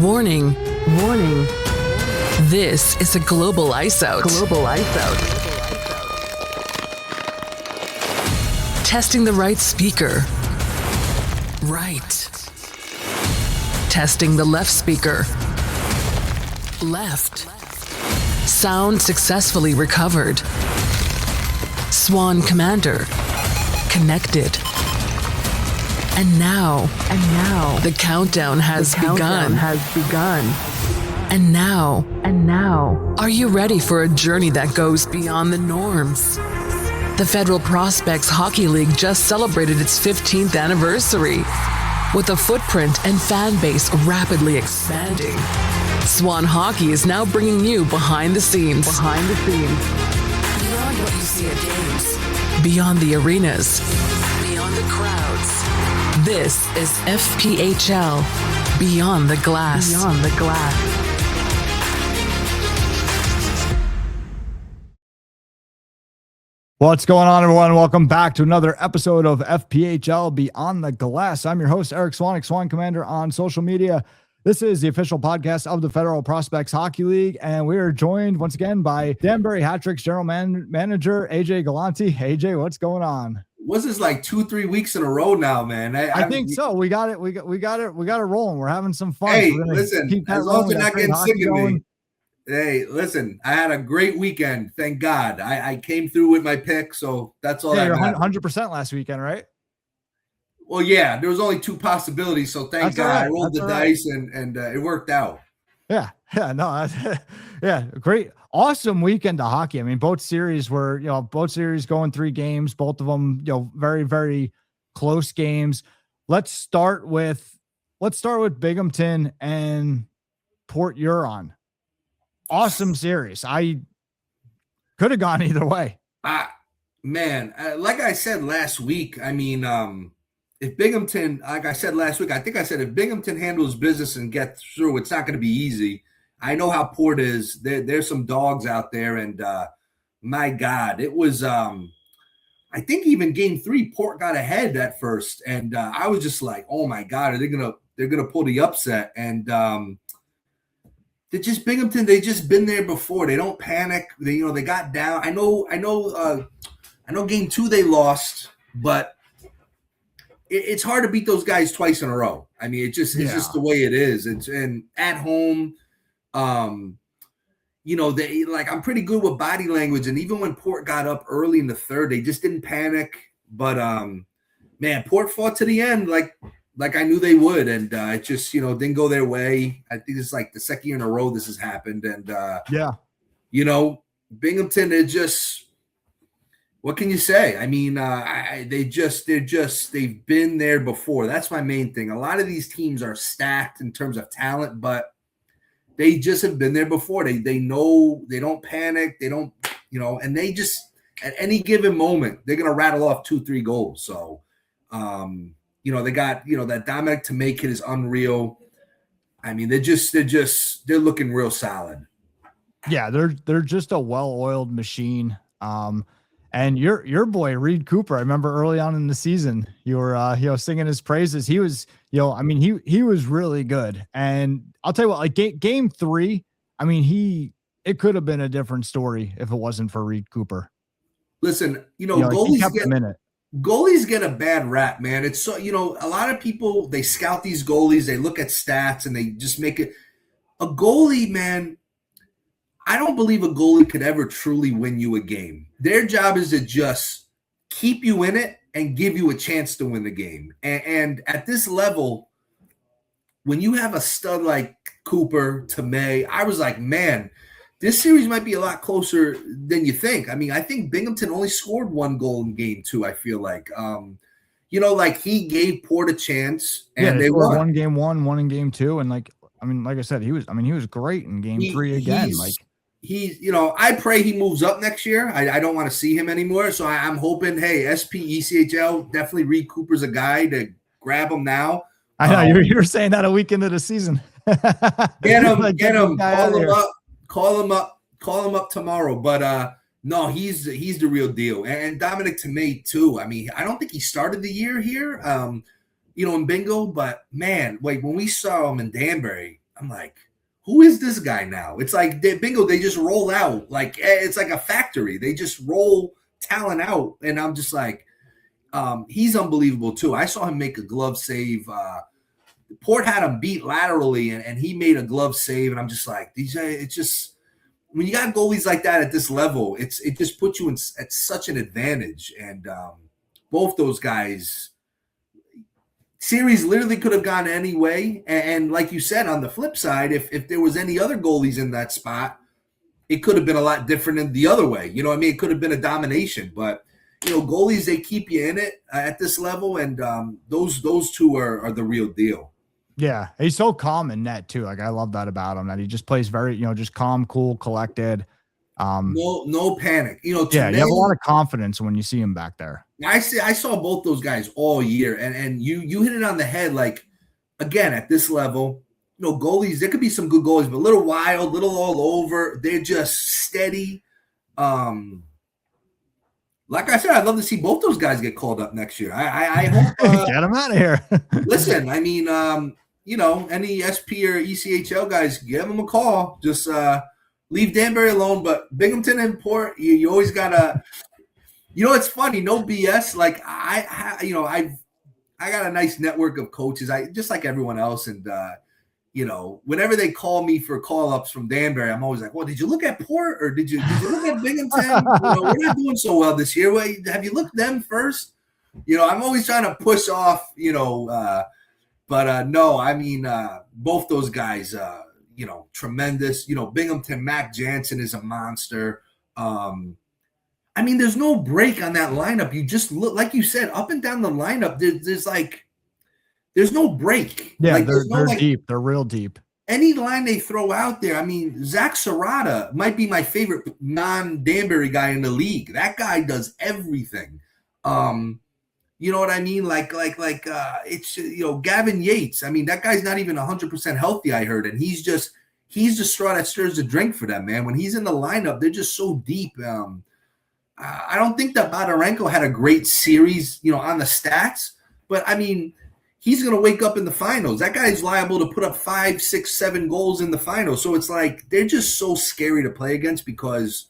Warning, warning. This is a global ice out. Testing the right speaker. Right. Testing the left speaker. Left. Sound successfully recovered. Swan Commander. Connected. And now, the countdown has begun. And now, are you ready for a journey that goes beyond the norms? The Federal Prospects Hockey League just celebrated its 15th anniversary. With a footprint and fan base rapidly expanding, Swan Hockey is now bringing you behind the scenes. Beyond what you see at games. Beyond the arenas. Beyond the crowds. This is FPHL Beyond the Glass. What's going on, everyone? Welcome back to another episode of FPHL Beyond the Glass. I'm your host, Eric Swan, Swan Commander on social media. This is the official podcast of the Federal Prospects Hockey League, and we are joined once again by Danbury Hat-Trick's General Manager, AJ Galante. AJ, what's going on? Was this like 2-3 weeks in a row now, man? I think so. We got it. We got it rolling. We're having some fun. Hey, listen, as long as you're not getting sick of me. Hey, listen, I had a great weekend. Thank God. I came through with my pick, so that's all. Yeah, that you're 100% last weekend, right? Well, yeah, there was only two possibilities, so thank God. Right. I rolled the dice and it worked out. Yeah, great, awesome weekend of hockey. I mean, both series going 3 games, both of them, very, very close games. Let's start with Binghamton and Port Huron. Awesome series. I could have gone either way. Man, like I said last week, I mean, if Binghamton, like I said last week, I think I said if Binghamton handles business and gets through, it's not going to be easy. I know how Port is. There's some dogs out there, and my God, it was. I think even Game 3, Port got ahead at first, and I was just like, "Oh my God, are they're gonna pull the upset?" And they're just Binghamton. They just been there before. They don't panic. They got down. I know. Game 2 they lost, but it's hard to beat those guys twice in a row. I mean, it's just the way it is. And at home, they I'm pretty good with body language. And even when Port got up early in the third, they just didn't panic. But man, Port fought to the end, like I knew they would, and it just didn't go their way. I think it's like the second year in a row this has happened, and Binghamton, they're just. What can you say? I mean, they've been there before. That's my main thing. A lot of these teams are stacked in terms of talent, but they just have been there before. They know they don't panic. They don't, and they just at any given moment they're gonna rattle off 2-3 goals. So, they got that Dominic to make it is unreal. I mean, they're looking real solid. Yeah, they're just a well-oiled machine. And your boy Reed Cooper, I remember early on in the season, you were singing his praises. He was, he was really good. And I'll tell you what, like game 3, I mean, it could have been a different story if it wasn't for Reed Cooper. Listen, goalies get a bad rap, man. It's so, a lot of people, they scout these goalies, they look at stats and they just make it a goalie, man. I don't believe a goalie could ever truly win you a game. Their job is to just keep you in it and give you a chance to win the game. And at this level, when you have a stud like Cooper, Tomei, I was like, man, this series might be a lot closer than you think. I mean, I think Binghamton only scored 1 goal in Game 2, I feel like. He gave Port a chance, and they won. 1 Game 1, 1 in Game 2, and like I said, he was great in Game 3 again. I pray he moves up next year. I don't want to see him anymore. So I'm hoping, hey, SPECHL, definitely Reed Cooper's a guy to grab him now. I know you were saying that a week into the season. Get him, call him up tomorrow. But no, he's the real deal. And Dominic Tomei too. I mean, I don't think he started the year here, in bingo, but man, when we saw him in Danbury, I'm like, who is this guy now? It's like they just roll out. Like it's like a factory. They just roll talent out. And I'm just like, he's unbelievable too. I saw him make a glove save. Port had him beat laterally, and he made a glove save. And I'm just like, it's just when you got goalies like that at this level, it just puts you at such an advantage. And both those guys, series literally could have gone any way. And like you said, on the flip side, if there was any other goalies in that spot, it could have been a lot different in the other way. You know what I mean? It could have been a domination. But, goalies, they keep you in it at this level. And those two are the real deal. Yeah, he's so calm in net too. Like I love that about him, that he just plays very, just calm, cool, collected. No panic. Yeah, you have a lot of confidence when you see him back there. I saw both those guys all year, and you hit it on the head. Like again, at this level, goalies, there could be some good goalies, but a little wild, little all over. They're just steady. Like I said, I'd love to see both those guys get called up next year. I hope get them out of here. Listen, I mean, any SP or ECHL guys, give them a call. Just leave Danbury alone. But Binghamton and Port, you always gotta. It's funny, no BS. Like I got a nice network of coaches. I just like everyone else, and whenever they call me for call ups from Danbury, I'm always like, well, did you look at Port or did you look at Binghamton? We're not doing so well this year. Well, have you looked them first? I'm always trying to push off, but no, I mean, both those guys, tremendous. Binghamton, Mac Jansen is a monster. I mean, there's no break on that lineup. You just look, like you said, up and down the lineup, there's no break. Yeah, like, they're deep. They're real deep. Any line they throw out there, I mean, Zach Serrata might be my favorite non-Danbury guy in the league. That guy does everything. You know what I mean? Like it's Gavin Yates. I mean, that guy's not even 100% healthy, I heard, and he's the straw that stirs the drink for them, man. When he's in the lineup, they're just so deep. I don't think that Bodarenko had a great series, on the stats, but I mean, he's going to wake up in the finals. That guy's liable to put up 5, 6, 7 goals in the finals. So it's like they're just so scary to play against because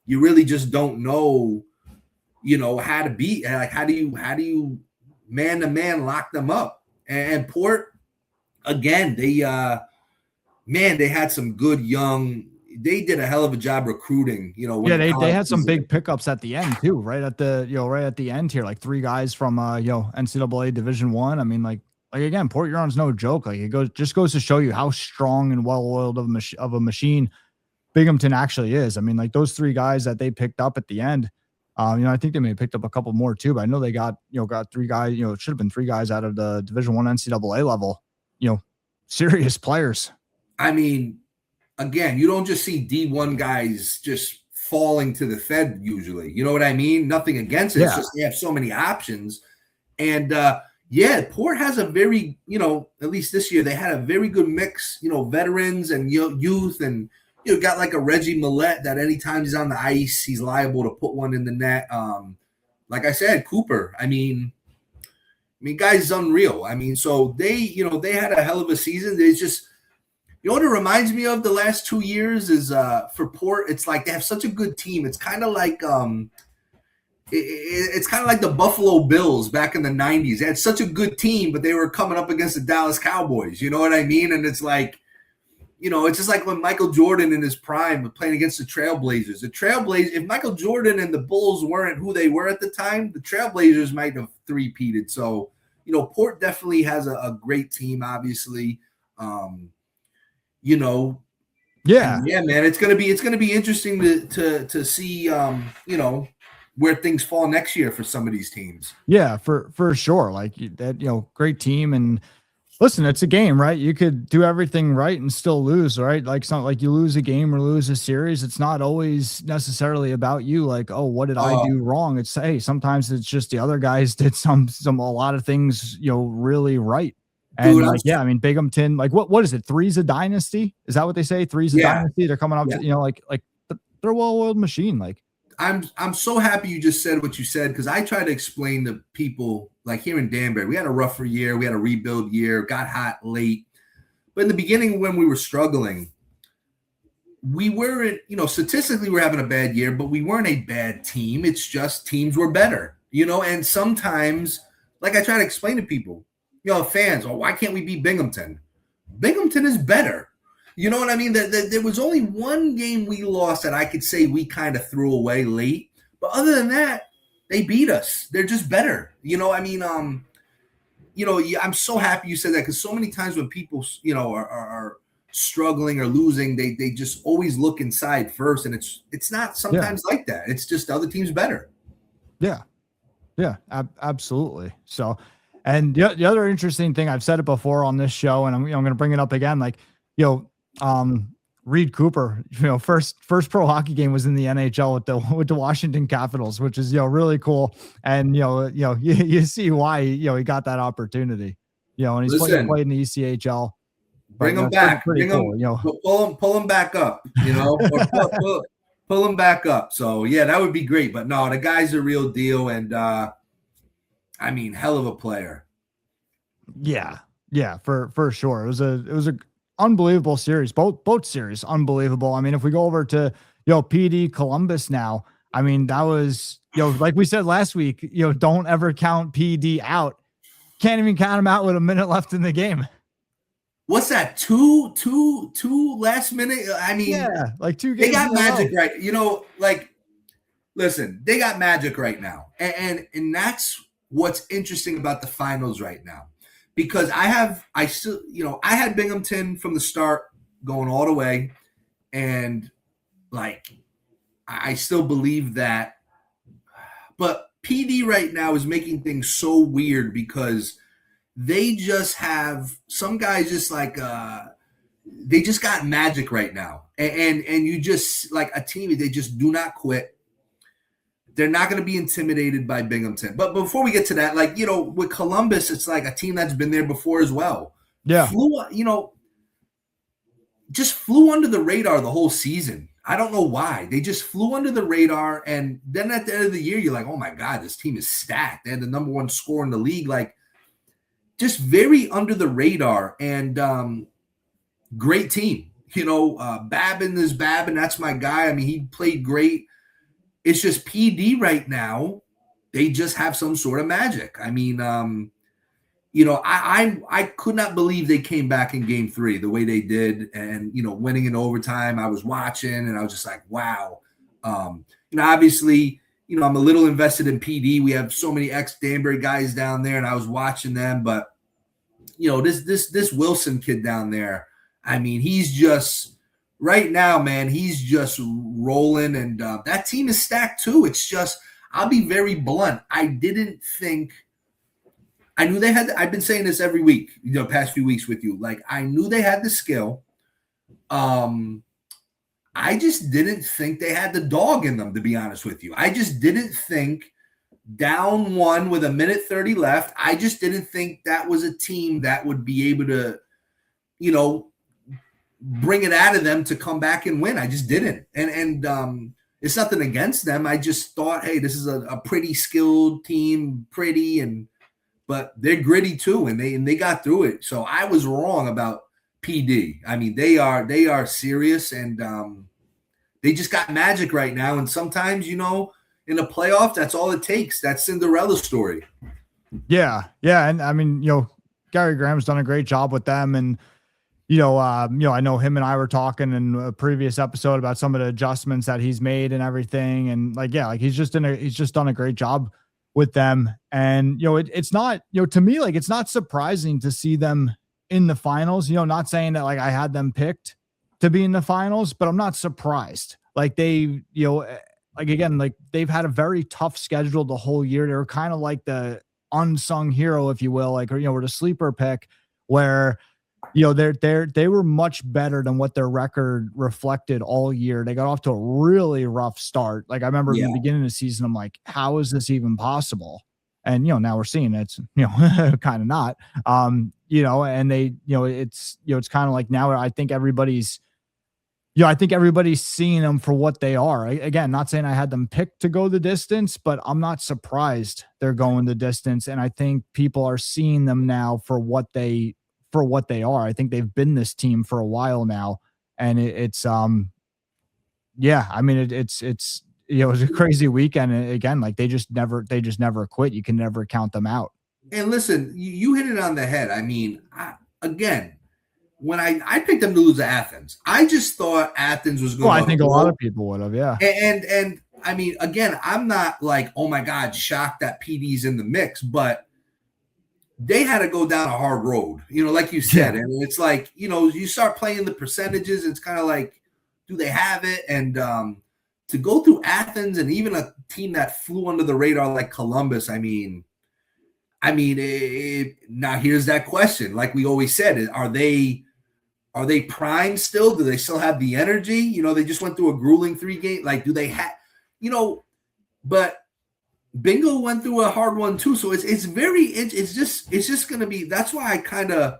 you really just don't know, how to beat. Like how do you man to man lock them up? And Port, again, they had some good young. They did a hell of a job recruiting, they had some big pickups at the end too, right at the end here, like 3 guys from NCAA Division I. I mean, like again, Port Huron's no joke. Like it goes to show you how strong and well-oiled of a machine Binghamton actually is. I mean, like those 3 guys that they picked up at the end, I think they may have picked up a couple more too, but I know they got 3 guys, it should have been 3 guys out of the Division I NCAA level, serious players. I mean, again, you don't just see D1 guys just falling to the Fed usually. You know what I mean? Nothing against it. Yeah. It's just they have so many options. And, Port has a very, at least this year, they had a very good mix, veterans and youth. And, got like a Reggie Millette that anytime he's on the ice, he's liable to put one in the net. Like I said, Cooper, I mean, guy's unreal. I mean, so they had a hell of a season. There's just, what it reminds me of the last 2 years is for Port, it's like they have such a good team. It's kind of like it's kind of like the Buffalo Bills back in the 90s. They had such a good team, but they were coming up against the Dallas Cowboys. You know what I mean? And it's like, it's just like when Michael Jordan in his prime was playing against the Trailblazers. The Trailblazers, if Michael Jordan and the Bulls weren't who they were at the time, the Trailblazers might have three-peated. So, Port definitely has a great team, obviously. Yeah, man, it's gonna be interesting to see where things fall next year for some of these teams. Yeah, for sure. Like that, great team. And listen, it's a game, right? You could do everything right and still lose, right? Like it's not like you lose a game or lose a series. It's not always necessarily about you. Like, oh, what did I do wrong? It's sometimes it's just the other guys did a lot of things, really right. And dude, I mean, Binghamton, like what is it? 3's a dynasty? Is that what they say? 3's a dynasty. They're coming up to, they're a well-oiled machine. Like I'm so happy you just said what you said, because I try to explain to people like here in Danbury, we had a rougher year, we had a rebuild year, got hot late. But in the beginning, when we were struggling, we weren't, statistically we're having a bad year, but we weren't a bad team. It's just teams were better, and sometimes, like I try to explain to people, fans, why can't we beat Binghamton? Binghamton is better. You know what I mean? There was only one game we lost that I could say we kind of threw away late. But other than that, they beat us. They're just better. I'm so happy you said that, because so many times when people, are struggling or losing, they just always look inside first, and it's not sometimes like that. It's just the other team's better. Yeah, absolutely. So, and the other interesting thing, I've said it before on this show, and I'm going to bring it up again. Like, Reed Cooper, first pro hockey game was in the NHL with the Washington Capitals, which is really cool. And you see why he got that opportunity. And he's played in the ECHL. Bring him back. Bring him. Cool. Pull him back up. Or pull him back up. So yeah, that would be great. But no, the guy's a real deal, and hell of a player. Yeah, for sure. It was a unbelievable series. Both series unbelievable. I mean, if we go over to PD Columbus now, I mean, that was like we said last week. Don't ever count PD out. Can't even count him out with a minute left in the game. What's that? Two last minute? I mean, yeah, like 2 games. They got magic, right? Listen, they got magic right now, and that's what's interesting about the finals right now, because I had Binghamton from the start going all the way, and I still believe that, but PD right now is making things so weird because they just have some guys just they just got magic right now. And you just like a team, they just do not quit. They're not going to be intimidated by Binghamton. But before we get to that, with Columbus, it's like a team that's been there before as well. Yeah. Just flew under the radar the whole season. I don't know why. They just flew under the radar. And then at the end of the year, you're like, oh my God, this team is stacked. They had the number one score in the league. Just very under the radar, and great team. Babin is Babin. That's my guy. I mean, he played great. It's just PD right now. They just have some sort of magic. I mean, I could not believe they came back in game 3 the way they did, and winning in overtime. I was watching, and I was just like, wow. Obviously, I'm a little invested in PD. We have so many ex-Danbury guys down there, and I was watching them. But, this Wilson kid down there, I mean, he's just – right now, man, he's just rolling. And that team is stacked too. It's just – I'll be very blunt. I didn't think – I knew they had – I've been saying this every week, past few weeks with you. I knew they had the skill. I just didn't think they had the dog in them, to be honest with you. I just didn't think down 1 with 1:30 left. I just didn't think that was a team that would be able to, bring it out of them to come back and win. I just didn't. And it's nothing against them. I just thought, hey, this is a pretty skilled team, but they're gritty too, and they got through it. So I was wrong about PD. I mean, they are serious, and they just got magic right now. And sometimes, in a playoff, that's all it takes. That Cinderella story. Yeah. And I mean, Gary Graham's done a great job with them. And, I know him and I were talking in a previous episode about some of the adjustments that he's made and everything. And he's just done a great job with them. And, it's not, to me, it's not surprising to see them in the finals, not saying that I had them picked to be in the finals, but I'm not surprised. They, again, they've had a very tough schedule the whole year. They were kind of like the unsung hero, if you will, or the sleeper pick where, they were much better than what their record reflected all year. They got off to a really rough start. I remember in the beginning of the season, I'm like, how is this even possible? And, now we're seeing it's, kind of not, and they, it's kind of now I think everybody's seeing them for what they are. Again, not saying I had them picked to go the distance, but I'm not surprised they're going the distance. And I think people are seeing them now for what they for what they are. I think they've been this team for a while now, and it's yeah. I mean, it's it was a crazy weekend. And again, like they just never quit. You can never count them out. And listen, you hit it on the head. I mean, again, when I picked them to lose to Athens, I just thought Athens was going to. Well, I think a lot of people would have, yeah. And I mean, again, I'm not like, oh my God, shocked that PD's in the mix, but they had to go down a hard road, like you said. Yeah. And it's like, you start playing the percentages, it's kind of like, do they have it? And to go through Athens and even a team that flew under the radar like Columbus, I mean, now here's that question. Like we always said, are they primed still? Do they still have the energy? They just went through a grueling 3-game. Like, do they have, but Bingo went through a hard one too. So it's just going to be, that's why I kind of,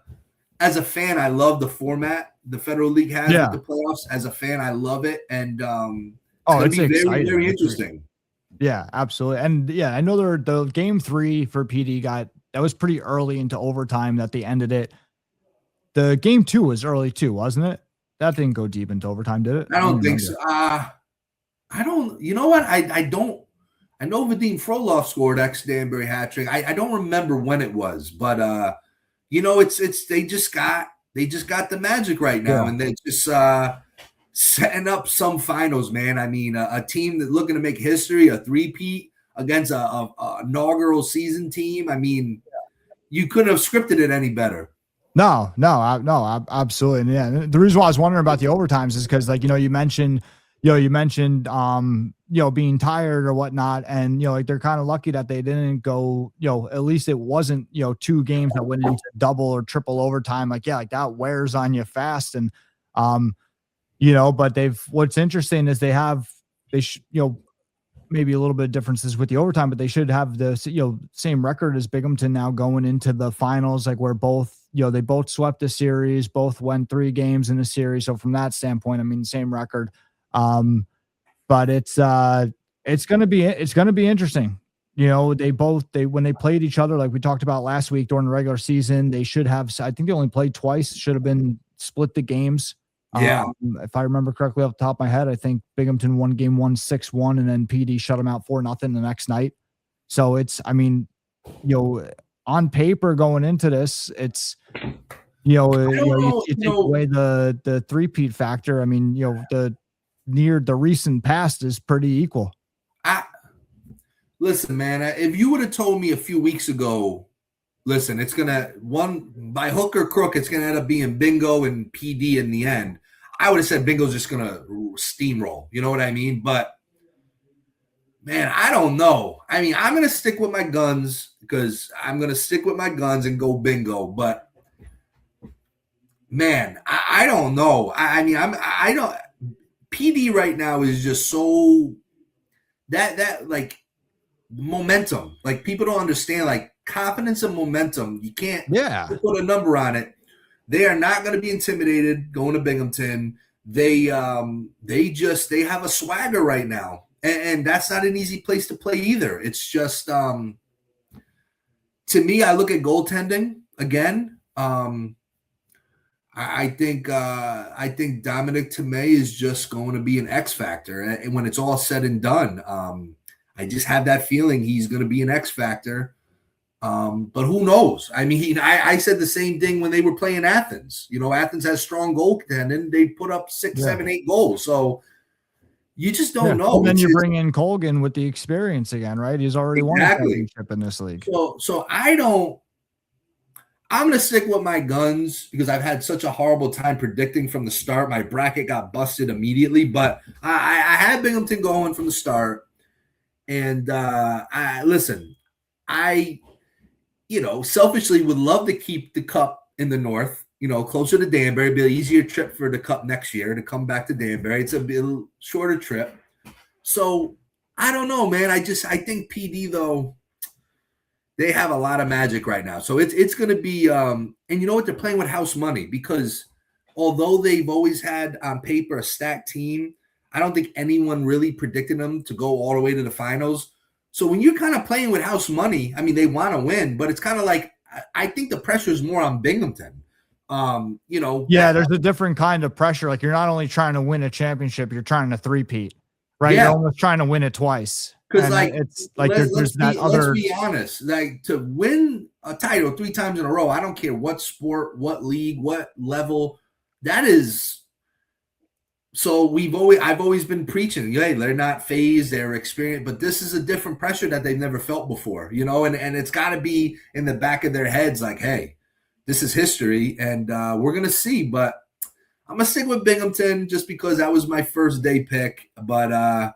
as a fan, I love the format the Federal League has with the playoffs. As a fan, I love it. And it's very, very interesting. Yeah, absolutely. And yeah, I know the game 3 for PD that was pretty early into overtime that they ended it. The game 2 was early too, wasn't it? That didn't go deep into overtime, did it? I don't think so. I don't, you know what? I don't, I know Vadim Frolov scored ex-Danbury hat trick. I don't remember when it was, but it's they just got the magic right now, and they're just setting up some finals, man. I mean, a team that's looking to make history, a three-peat against a inaugural season team. I mean, you couldn't have scripted it any better. No, absolutely. And yeah, the reason why I was wondering about the overtimes is because, like, you mentioned being tired or whatnot, and like they're kind of lucky that they didn't go, at least it wasn't 2 games that went into double or triple overtime. Like that wears on you fast. And but what's interesting is maybe a little bit of differences with the overtime, but they should have the same record as Binghamton now going into the finals, like where both they both swept the series, both won 3 games in the series. So from that standpoint, I mean, same record. But it's gonna be interesting. When they played each other, like we talked about last week during the regular season, they should have. I think they only played twice. Should have been split the games. Yeah. If I remember correctly off the top of my head, I think Binghamton won game 1 6-1, and then PD shut them out 4-0 the next night. So it's, I mean, on paper going into this, it's you take away the three-peat factor. I mean, the recent past is pretty equal. Listen, man, if you would have told me a few weeks ago, listen, it's gonna by hook or crook, it's gonna end up being Bingo and PD in the end, I would have said Bingo's just gonna steamroll. You know what I mean? But man, I don't know. I mean, I'm gonna stick with my guns and go Bingo. But man, I don't know. I don't. PD right now is just so that like momentum. Like, people don't understand, like, confidence and momentum. You can't put a number on it. They are not going to be intimidated going to Binghamton. They have a swagger right now, and that's not an easy place to play either. It's just to me, I look at goaltending again. I think Dominic Tomei is just going to be an X factor, and when it's all said and done, I just have that feeling he's going to be an X factor. But who knows? I mean, I said the same thing when they were playing Athens. Athens has strong goaltending. They put up 6, 7, 8 goals. So you just don't know. And then you bring in Colgan with the experience again, right? He's already won a championship in this league. So I'm going to stick with my guns because I've had such a horrible time predicting from the start. My bracket got busted immediately, but I had Binghamton going from the start. And selfishly would love to keep the cup in the north, closer to Danbury. Be an easier trip for the cup next year to come back to Danbury. It's a bit shorter trip. So I don't know, man. I think PD, though, they have a lot of magic right now. So it's going to be and you know what? They're playing with house money because although they've always had on paper a stacked team, I don't think anyone really predicted them to go all the way to the finals. So when you're kind of playing with house money, I mean, they want to win, but it's kind of like, I think the pressure is more on Binghamton Yeah, there's a different kind of pressure. Like you're not only trying to win a championship, you're trying to three-peat, right? Yeah. You're almost trying to win it twice. Because And like it's like there's that let's other. be honest, like to win a title 3 times in a row, I don't care what sport, what league, what level, that is. So I've always been preaching, hey, they're not phased, they're experienced, but this is a different pressure that they've never felt before, and it's got to be in the back of their heads, like, hey, this is history, and we're gonna see. But I'm gonna stick with Binghamton just because that was my first day pick. But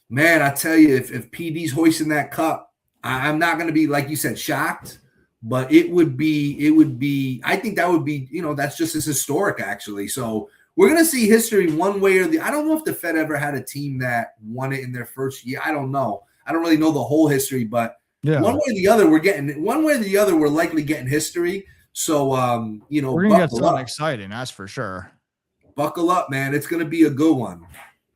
man, I tell you, if PD's hoisting that cup, I'm not gonna be, like you said, shocked. But it would be. I think that would be, that's just as historic, actually. So we're going to see history one way or the. I don't know if the Fed ever had a team that won it in their first year. I don't know. I don't really know the whole history, but one way or the other, we're likely getting history. So, we're going to get something exciting. That's for sure. Buckle up, man. It's going to be a good one.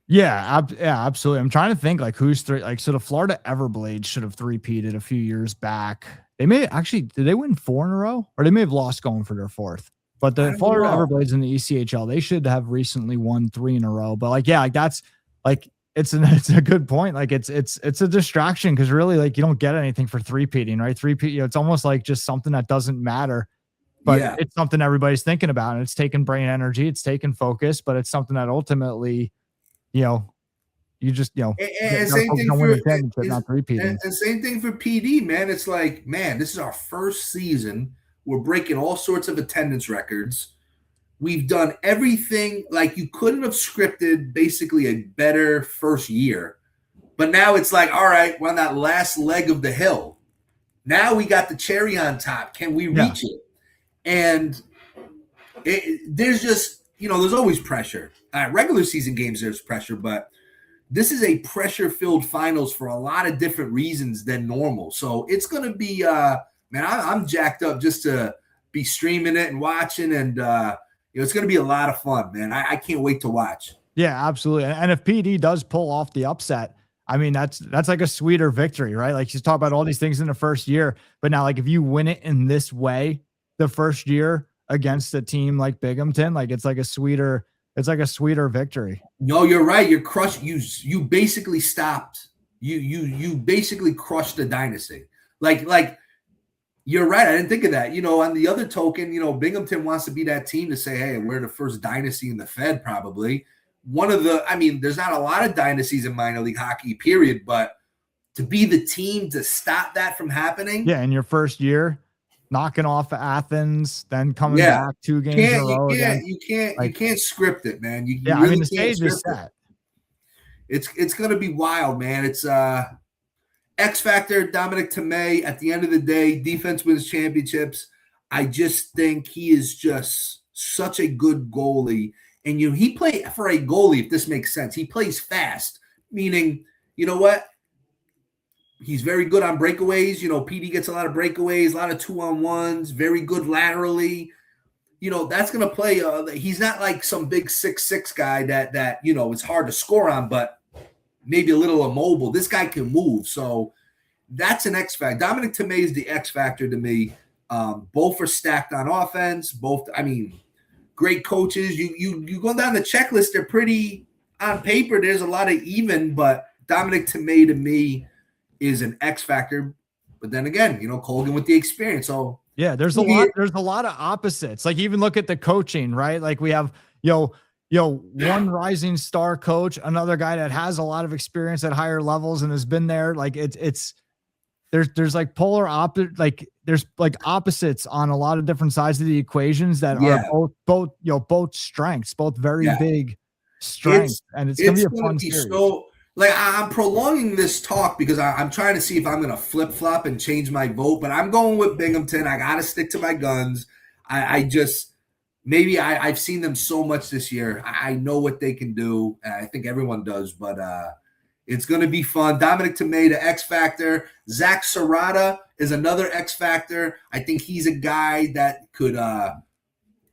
Yeah, absolutely. I'm trying to think like who's three. Like, so the Florida Everblades should have three-peated a few years back. They may actually, did they win 4 in a row? Or they may have lost going for their 4th. But the Florida Everblades in the ECHL, they should have recently won 3 in a row. But like, yeah, like that's like, it's a good point. Like it's a distraction because really like you don't get anything for three-peating, right? Three-peat, it's almost like just something that doesn't matter. But it's something everybody's thinking about, and it's taking brain energy, it's taking focus, but it's something that ultimately, you just, and same thing for PD, man. It's like, man, this is our first season. We're breaking all sorts of attendance records. We've done everything. Like, you couldn't have scripted basically a better first year. But now it's like, all right, we're on that last leg of the hill. Now we got the cherry on top. Can we reach it? And there's just, there's always pressure. Regular season games, there's pressure, but this is a pressure-filled finals for a lot of different reasons than normal. So it's going to be, man, I'm jacked up just to be streaming it and watching, and it's going to be a lot of fun, man. I can't wait to watch. Yeah, absolutely. And if PD does pull off the upset, I mean, that's like a sweeter victory, right? Like, she's talking about all these things in the first year, but now, like, if you win it in this way, the first year against a team like Binghamton, like it's like a sweeter victory. No, you're right. You're crushed. You basically stopped. You basically crushed the dynasty. Like you're right. I didn't think of that. On the other token, Binghamton wants to be that team to say, hey, we're the first dynasty in the Fed, probably. There's not a lot of dynasties in minor league hockey, period, but to be the team to stop that from happening. Yeah, in your first year, knocking off Athens, then coming back 2 games in a row. You can't script it, man. You really the stage is set. It's going to be wild, man. It's X Factor, Dominic Tomei. At the end of the day, defense wins championships. I just think he is just such a good goalie. And he played for a goalie, if this makes sense. He plays fast, meaning, you know what? He's very good on breakaways. PD gets a lot of breakaways, a lot of 2-on-1s, very good laterally. That's going to play. He's not like some big 6'6" guy that is hard to score on, but maybe a little immobile. This guy can move. So that's an X factor. Dominic Tomei is the X factor to me. Both are stacked on offense. Great coaches. You go down the checklist, they're pretty on paper. There's a lot of even, but Dominic Tomei to me is an X factor. But then again, Colgan with the experience. So yeah, there's a lot of opposites. Like, even look at the coaching, right? Like, we have one rising star coach, another guy that has a lot of experience at higher levels and has been there. Like, there's like polar opposite, like there's like opposites on a lot of different sides of the equations that are both strengths, both very big strengths. And it's gonna be a fun series. So, like, I'm prolonging this talk because I'm trying to see if I'm going to flip-flop and change my vote, but I'm going with Binghamton. I got to stick to my guns. I've seen them so much this year. I know what they can do. I think everyone does, but it's going to be fun. Dominic Tomei, the X Factor. Zach Serrata is another X Factor. I think he's a guy that could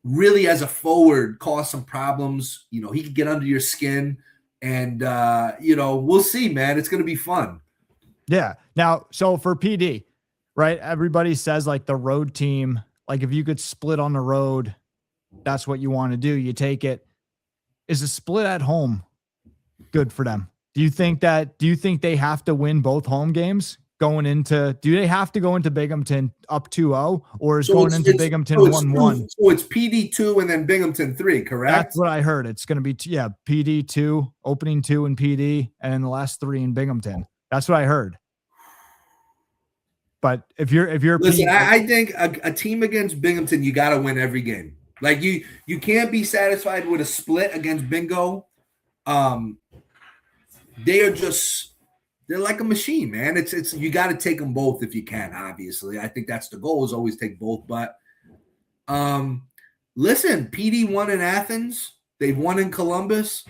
really, as a forward, cause some problems. He could get under your skin. And, we'll see, man. It's going to be fun. Yeah. Now, so for PD, right, everybody says like the road team like if you could split on the road, that's what you want to do. You take it. Is a split at home good for them? Do you think they have to win both home games going into, do they have to go into Binghamton up 2-0, or is going into Binghamton 1-1? So it's PD 2 and then Binghamton 3, correct? That's what I heard. It's going to be, PD 2, opening 2 in PD, and then the last 3 in Binghamton. That's what I heard. But if you're listen, I think a team against Binghamton, you got to win every game. Like you can't be satisfied with a split against Bingo. They're like a machine, man. It's you got to take them both if you can. Obviously, I think that's the goal, is always take both. But listen, PD won in Athens. They've won in Columbus.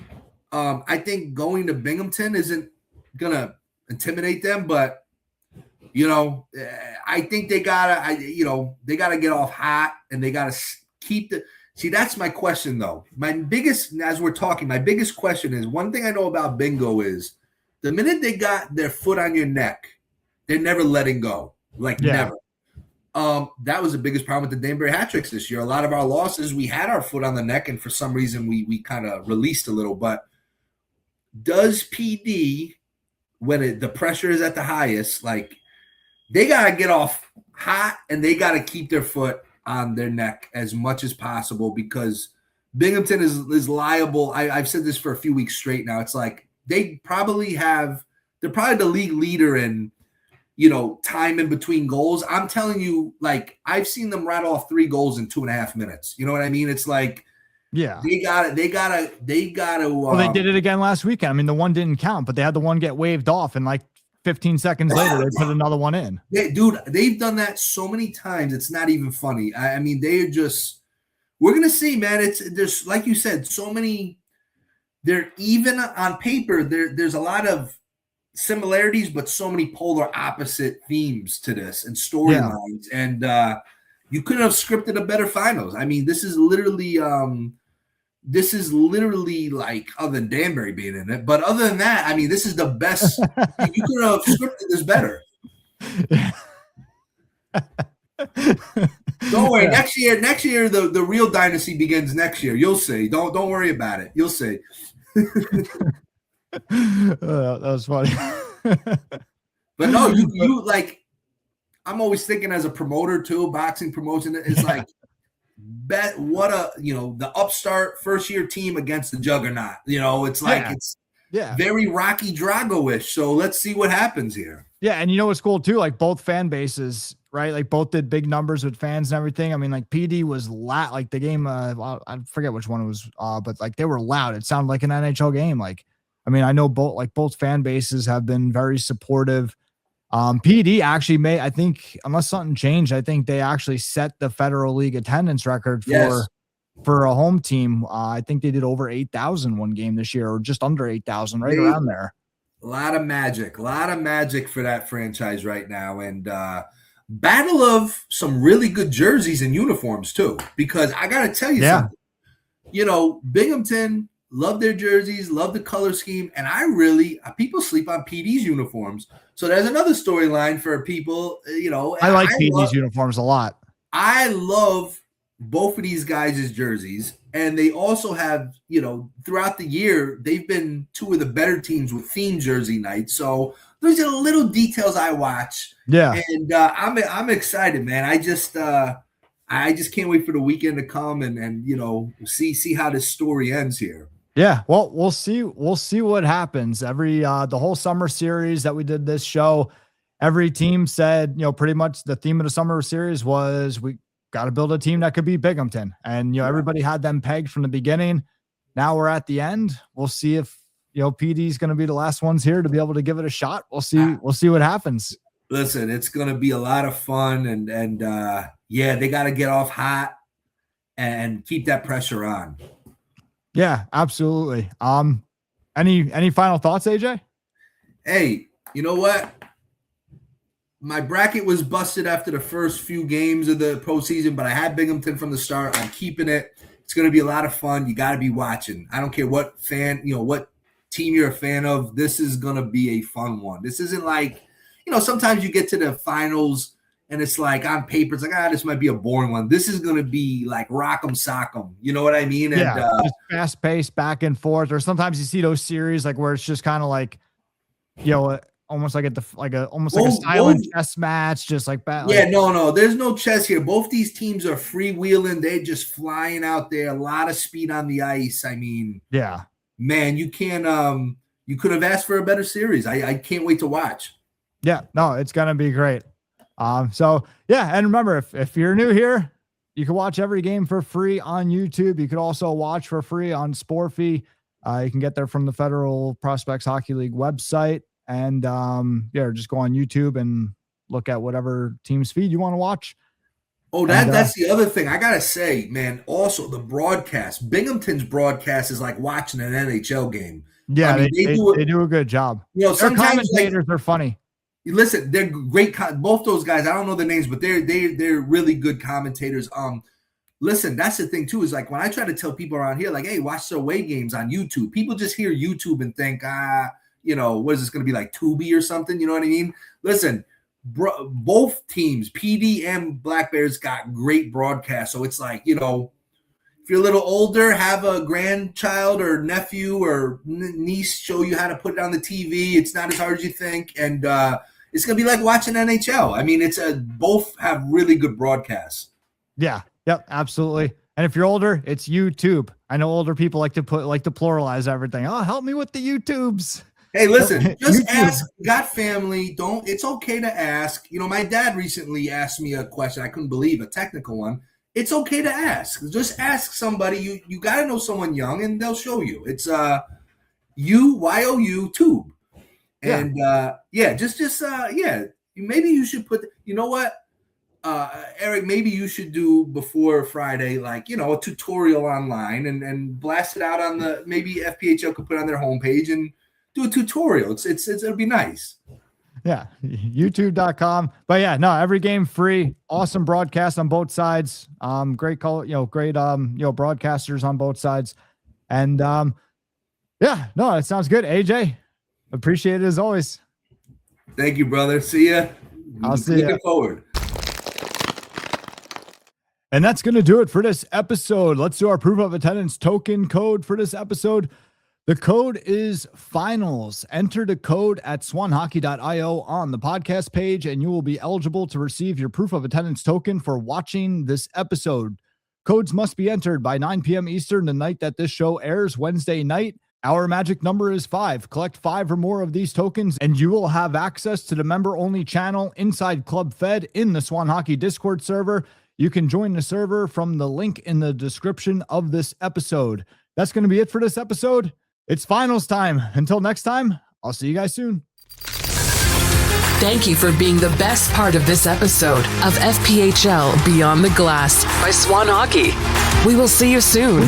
I think going to Binghamton isn't gonna intimidate them, but I think they gotta get off hot, and they gotta keep the. See, that's my question, though. My biggest question is, one thing I know about Bingo is the minute they got their foot on your neck, they're never letting go. Never. That was the biggest problem with the Danbury Hat-Tricks this year. A lot of our losses, we had our foot on the neck, and for some reason we kind of released a little. But does PD, when the pressure is at the highest, they got to get off hot, and they got to keep their foot on their neck as much as possible, because Binghamton is liable. I've said this for a few weeks straight now. It's like they're probably the league leader in, time in between goals. I'm telling you, I've seen them rattle off 3 goals in 2.5 minutes. You know what I mean? It's like, yeah, they gotta. Well, they did it again last weekend. I mean, the one didn't count, but they had the one get waved off, and 15 seconds later, they put another one in. They've done that so many times. It's not even funny. I mean, we're going to see, man. There's, like you said, so many, they're even on paper. There's a lot of similarities, but so many polar opposite themes to this and storylines. Yeah. And you couldn't have scripted a better finals. I mean, this is literally other than Danbury being in it, but other than that, I mean, this is the best. You could have scripted this better. Don't worry. Yeah. Next year, the real dynasty begins next year. You'll see. Don't worry about it. You'll see. That was funny. But no, you I'm always thinking as a promoter too, boxing promotion. It's like, bet what the upstart first year team against the juggernaut. It's like it's very Rocky Drago-ish. So let's see what happens here. Yeah, and what's cool too, both fan bases, right? Both did big numbers with fans and everything. I mean, PD was loud. The game, I forget which one it was, but they were loud. It sounded like an NHL game. I mean, I know both fan bases have been very supportive. PD actually I think, unless something changed, I think they actually set the Federal League attendance record for a home team. I think they did over 8,000 one game this year, or just under 8,000, right around there. A lot of magic for that franchise right now. And battle of some really good jerseys and uniforms too, because I got to tell you something. Binghamton, love their jerseys, love the color scheme. And people sleep on PD's uniforms. So there's another storyline for people, I like PD's uniforms a lot. I love both of these guys' jerseys. And they also have, throughout the year, they've been 2 of the better teams with theme jersey nights. So those are the little details I watch. Yeah. And I'm excited, man. I just can't wait for the weekend to come and see how this story ends here. Yeah, well, we'll see what happens. The whole summer series that we did this show, every team said, pretty much the theme of the summer series was, we got to build a team that could beat Binghamton. And, everybody had them pegged from the beginning. Now we're at the end. We'll see if, PD is going to be the last ones here to be able to give it a shot. We'll see what happens. Listen, it's going to be a lot of fun, and they got to get off hot and keep that pressure on. Yeah, absolutely. Any final thoughts, AJ? Hey, you know what? My bracket was busted after the first few games of the postseason, but I had Binghamton from the start. I'm keeping it. It's going to be a lot of fun. You got to be watching. I don't care what what team you're a fan of. This is going to be a fun one. This isn't sometimes you get to the finals and it's like on paper, it's like, this might be a boring one. This is going to be like rock'em sock'em. You know what I mean? And just fast paced back and forth. Or sometimes you see those series like where it's just kind of like, almost like a silent chess match, just like that. Yeah, no, there's no chess here. Both these teams are freewheeling. They're just flying out there. A lot of speed on the ice. I mean, yeah, man, you can't. You could have asked for a better series. I can't wait to watch. Yeah, no, it's gonna be great. So yeah, and remember, if you're new here, you can watch every game for free on YouTube. You could also watch for free on Sportfy. You can get there from the Federal Prospects Hockey League website, and just go on YouTube and look at whatever team's feed you want to watch. Oh, that's the other thing I gotta say, man. Also, the broadcast, Binghamton's broadcast is like watching an NHL game. Yeah, they do a good job. Their commentators are funny. Listen, they're great. Both those guys, I don't know the names, but they're really good commentators. Listen, that's the thing too, is like when I try to tell people around here, like, hey, watch the away games on YouTube. People just hear YouTube and think, what is this going to be, like Tubi or something? You know what I mean? Listen, both teams, PD and Black Bears, got great broadcasts. So it's like, if you're a little older, have a grandchild or nephew or niece show you how to put it on the TV. It's not as hard as you think, and it's gonna be like watching NHL. I mean, both have really good broadcasts. Yeah, yep, absolutely. And if you're older, it's YouTube. I know older people like to pluralize everything. Oh, help me with the YouTubes. Hey, listen, just ask. Got family? It's okay to ask. My dad recently asked me a question I couldn't believe, a technical one. It's okay to ask. Just ask somebody. You got to know someone young, and they'll show you. It's YOU tube, and Maybe you should put. You know what, Eric? Maybe you should do before Friday, like a tutorial online, and blast it out on the. Maybe FPHL could put it on their homepage and do a tutorial. It'll be nice. Yeah, youtube.com. But yeah, no, every game free. Awesome broadcast on both sides. Great call, great broadcasters on both sides. And it sounds good. AJ, appreciate it as always. Thank you, brother. See ya. I'll see you. Looking forward. And that's going to do it for this episode. Let's do our proof of attendance token code for this episode. The code is finals. Enter the code at swanhockey.io on the podcast page, and you will be eligible to receive your proof of attendance token for watching this episode. Codes must be entered by 9 p.m. Eastern the night that this show airs, Wednesday night. Our magic number is 5. Collect 5 or more of these tokens, and you will have access to the member-only channel inside Club Fed in the Swan Hockey Discord server. You can join the server from the link in the description of this episode. That's going to be it for this episode. It's finals time. Until next time, I'll see you guys soon. Thank you for being the best part of this episode of FPHL Beyond the Glass by Swan Hockey. We will see you soon.